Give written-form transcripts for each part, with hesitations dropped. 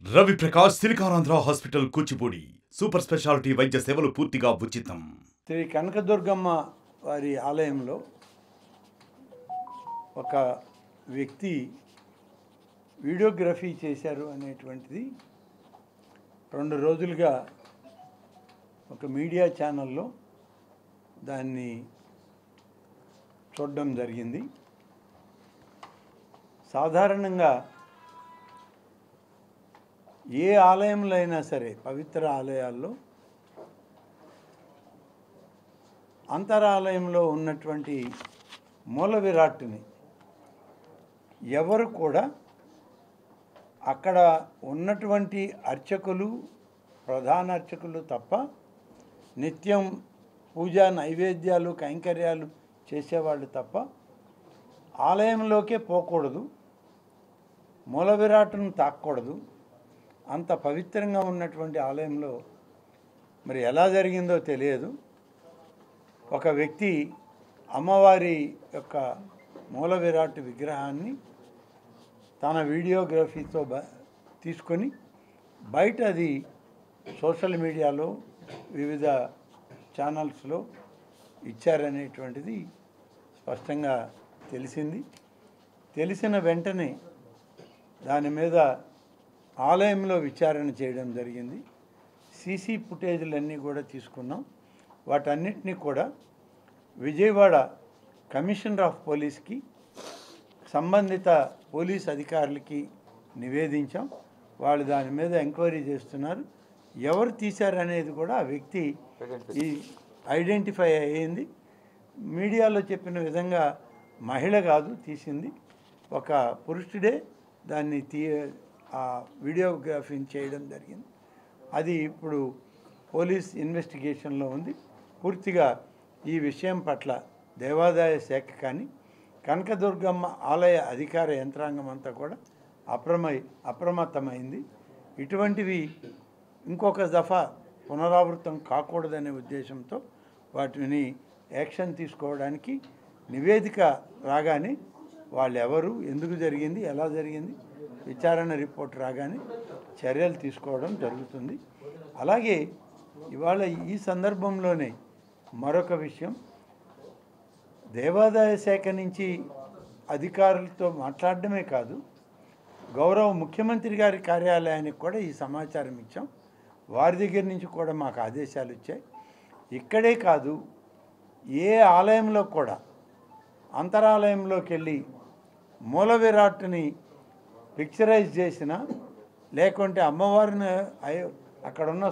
Ravi Prakash Siliconandhra hospital Kuchipudi super speciality వైద్య సేవలు పూర్తిగా ఉచితం. శ్రీ కనకదుర్గమ్మ వారి ఆలయంలో ఒక వ్యక్తి వీడియోగ్రఫీ చేశారు అనేటువంటిది 2 రోజులుగా ఒక మీడియా ఛానల్లో దాన్ని చూడడం జరిగింది. సాధారణంగా ఏ ఆలయంలో అయినా సరే పవిత్ర ఆలయాల్లో అంతరాలయంలో ఉన్నటువంటి మూల విరాట్టుని ఎవరు కూడా అక్కడ ఉన్నటువంటి అర్చకులు ప్రధాన అర్చకులు తప్ప నిత్యం పూజా నైవేద్యాలు కైంకర్యాలు చేసేవాళ్ళు తప్ప ఆలయంలోకే పోకూడదు, మూల విరాట్టును తాకూడదు. అంత పవిత్రంగా ఉన్నటువంటి ఆలయంలో మరి ఎలా జరిగిందో తెలియదు. ఒక వ్యక్తి అమ్మవారి యొక్క మూల విరాట్ విగ్రహాన్ని తన వీడియోగ్రఫీతో తీసుకొని బయట అది సోషల్ మీడియాలో వివిధ ఛానల్స్లో ఇచ్చారనేటువంటిది స్పష్టంగా తెలిసింది. తెలిసిన వెంటనే దాని మీద ఆలయంలో విచారణ చేయడం జరిగింది. సీసీ ఫుటేజ్లన్నీ కూడా తీసుకున్నాం. వాటన్నిటినీ కూడా విజయవాడ కమిషనర్ ఆఫ్ పోలీస్కి సంబంధిత పోలీస్ అధికారులకి నివేదించాం. వాళ్ళు దాని మీద ఎంక్వైరీ చేస్తున్నారు. ఎవరు తీశారనేది కూడా ఆ వ్యక్తి ఈ ఐడెంటిఫై అయ్యింది. మీడియాలో చెప్పిన విధంగా మహిళ కాదు తీసింది, ఒక పురుషుడే దాన్ని ఆ వీడియోగ్రఫీని చేయడం జరిగింది. అది ఇప్పుడు పోలీస్ ఇన్వెస్టిగేషన్లో ఉంది. పూర్తిగా ఈ విషయం పట్ల దేవాదాయ శాఖ కానీ కనకదుర్గమ్మ ఆలయ అధికార యంత్రాంగం అంతా కూడా అప్రమత్తమైంది. ఇటువంటివి ఇంకొక దఫా పునరావృతం కాకూడదనే ఉద్దేశంతో వాటిని యాక్షన్ తీసుకోవడానికి నివేదిక రాగానే వాళ్ళు ఎవరు, ఎందుకు జరిగింది, ఎలా జరిగింది, విచారణ రిపోర్ట్ రాగానే చర్యలు తీసుకోవడం జరుగుతుంది. అలాగే ఇవాళ ఈ సందర్భంలోనే మరొక విషయం, దేవాదాయ శాఖ నుంచి అధికారులతో మాట్లాడడమే కాదు, గౌరవ ముఖ్యమంత్రి గారి కార్యాలయానికి కూడా ఈ సమాచారం ఇచ్చాం. వారి దగ్గర నుంచి కూడా మాకు ఆదేశాలు వచ్చాయి. ఇక్కడే కాదు, ఏ ఆలయంలో కూడా అంతరాలయంలోకి వెళ్ళి మూల విరాట్ని పిక్చరైజ్ చేసిన, లేకుంటే అమ్మవారిని అక్కడున్న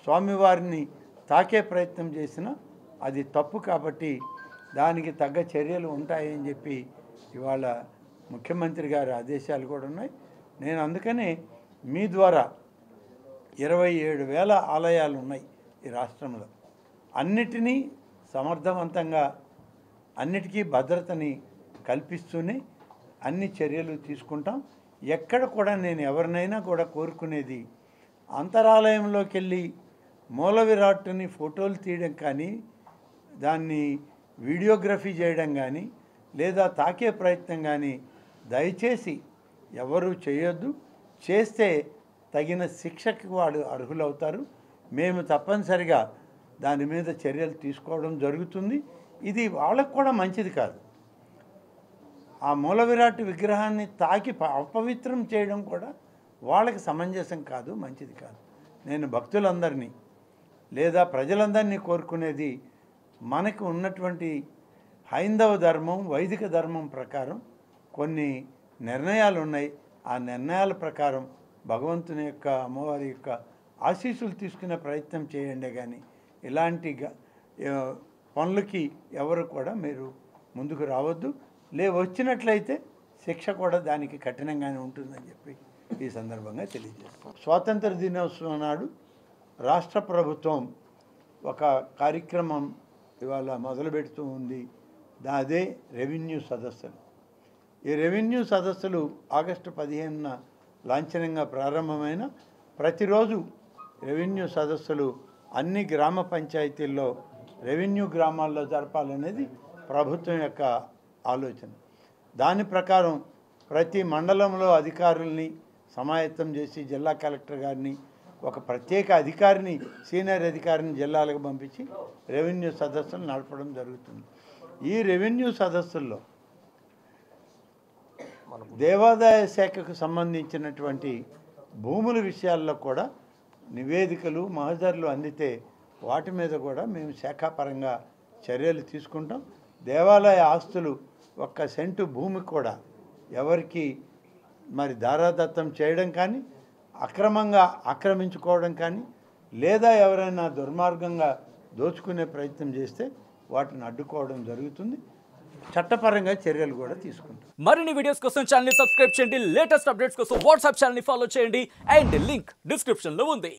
స్వామివారిని తాకే ప్రయత్నం చేసిన అది తప్పు. కాబట్టి దానికి తగ్గ చర్యలు ఉంటాయని చెప్పి ఇవాళ ముఖ్యమంత్రి గారి ఆదేశాలు కూడా ఉన్నాయి. నేను అందుకనే మీ ద్వారా 27,000 ఆలయాలు ఉన్నాయి ఈ రాష్ట్రంలో. అన్నిటినీ సమర్థవంతంగా అన్నిటికీ భద్రతని కల్పిస్తూనే అన్ని చర్యలు తీసుకుంటాం. ఎక్కడ కూడా నేను ఎవరినైనా కూడా కోరుకునేది అంతరాలయంలోకి వెళ్ళి మూల విరాట్టుని ఫోటోలు తీయడం కానీ, దాన్ని వీడియోగ్రఫీ చేయడం కానీ, లేదా తాకే ప్రయత్నం కానీ దయచేసి ఎవరు చేయొద్దు. చేస్తే తగిన శిక్షకి వాళ్ళు అర్హులవుతారు. మేము తప్పనిసరిగా దాని మీద చర్యలు తీసుకోవడం జరుగుతుంది. ఇది వాళ్ళకు కూడా మంచిది కాదు. ఆ మూల విరాట్ విగ్రహాన్ని తాకి అపవిత్రం చేయడం కూడా వాళ్ళకి సమంజసం కాదు, మంచిది కాదు. నేను భక్తులందరినీ లేదా ప్రజలందరినీ కోరుకునేది, మనకు ఉన్నటువంటి హైందవ ధర్మం వైదిక ధర్మం ప్రకారం కొన్ని నిర్ణయాలు ఉన్నాయి. ఆ నిర్ణయాల ప్రకారం భగవంతుని యొక్క అమ్మవారి యొక్క ఆశీస్సులు తీసుకునే ప్రయత్నం చేయండి. కానీ ఇలాంటి పనులకి ఎవరు కూడా మీరు ముందుకు రావద్దు. వచ్చినట్లయితే శిక్ష కూడా దానికి కఠినంగానే ఉంటుందని చెప్పి ఈ సందర్భంగా తెలియజేస్తాం. స్వాతంత్ర దినోత్సవం నాడు రాష్ట్ర ప్రభుత్వం ఒక కార్యక్రమం ఇవాళ మొదలుపెడుతూ ఉంది. అదే రెవెన్యూ సదస్సులు. ఈ రెవెన్యూ సదస్సులు ఆగస్టు 15న లాంఛనంగా ప్రారంభమైన ప్రతిరోజు రెవెన్యూ సదస్సులు అన్ని గ్రామ పంచాయతీల్లో రెవెన్యూ గ్రామాల్లో జరపాలనేది ప్రభుత్వం యొక్క ఆలోచన. దాని ప్రకారం ప్రతి మండలంలో అధికారుల్ని సమాయత్తం చేసి జిల్లా కలెక్టర్ గారిని ఒక ప్రత్యేక అధికారిని సీనియర్ అధికారిని జిల్లాలకు పంపించి రెవెన్యూ సదస్సులు నడపడం జరుగుతుంది. ఈ రెవెన్యూ సదస్సుల్లో దేవాదాయ శాఖకు సంబంధించినటువంటి భూముల విషయాల్లో కూడా నివేదికలు మహజర్లు అందితే వాటి మీద కూడా మేము శాఖాపరంగా చర్యలు తీసుకుంటాం. దేవాలయ ఆస్తులు 1 సెంటు భూమి కూడా ఎవరికి మరి దారాదత్తం చేయడం కానీ అక్రమంగా ఆక్రమించుకోవడం కానీ లేదా ఎవరైనా దుర్మార్గంగా దోచుకునే ప్రయత్నం చేస్తే వాటిని అడ్డుకోవడం జరుగుతుంది. చట్టపరంగా చర్యలు కూడా తీసుకుంటాం. మరిన్ని వీడియోస్ కోసం ఛానల్ ని సబ్స్క్రైబ్ చేయండి. లేటెస్ట్ అప్డేట్స్ కోసం వాట్సాప్ ఛానల్ ని ఫాలో చేయండి. అండ్ లింక్ డిస్క్రిప్షన్ లో ఉంది.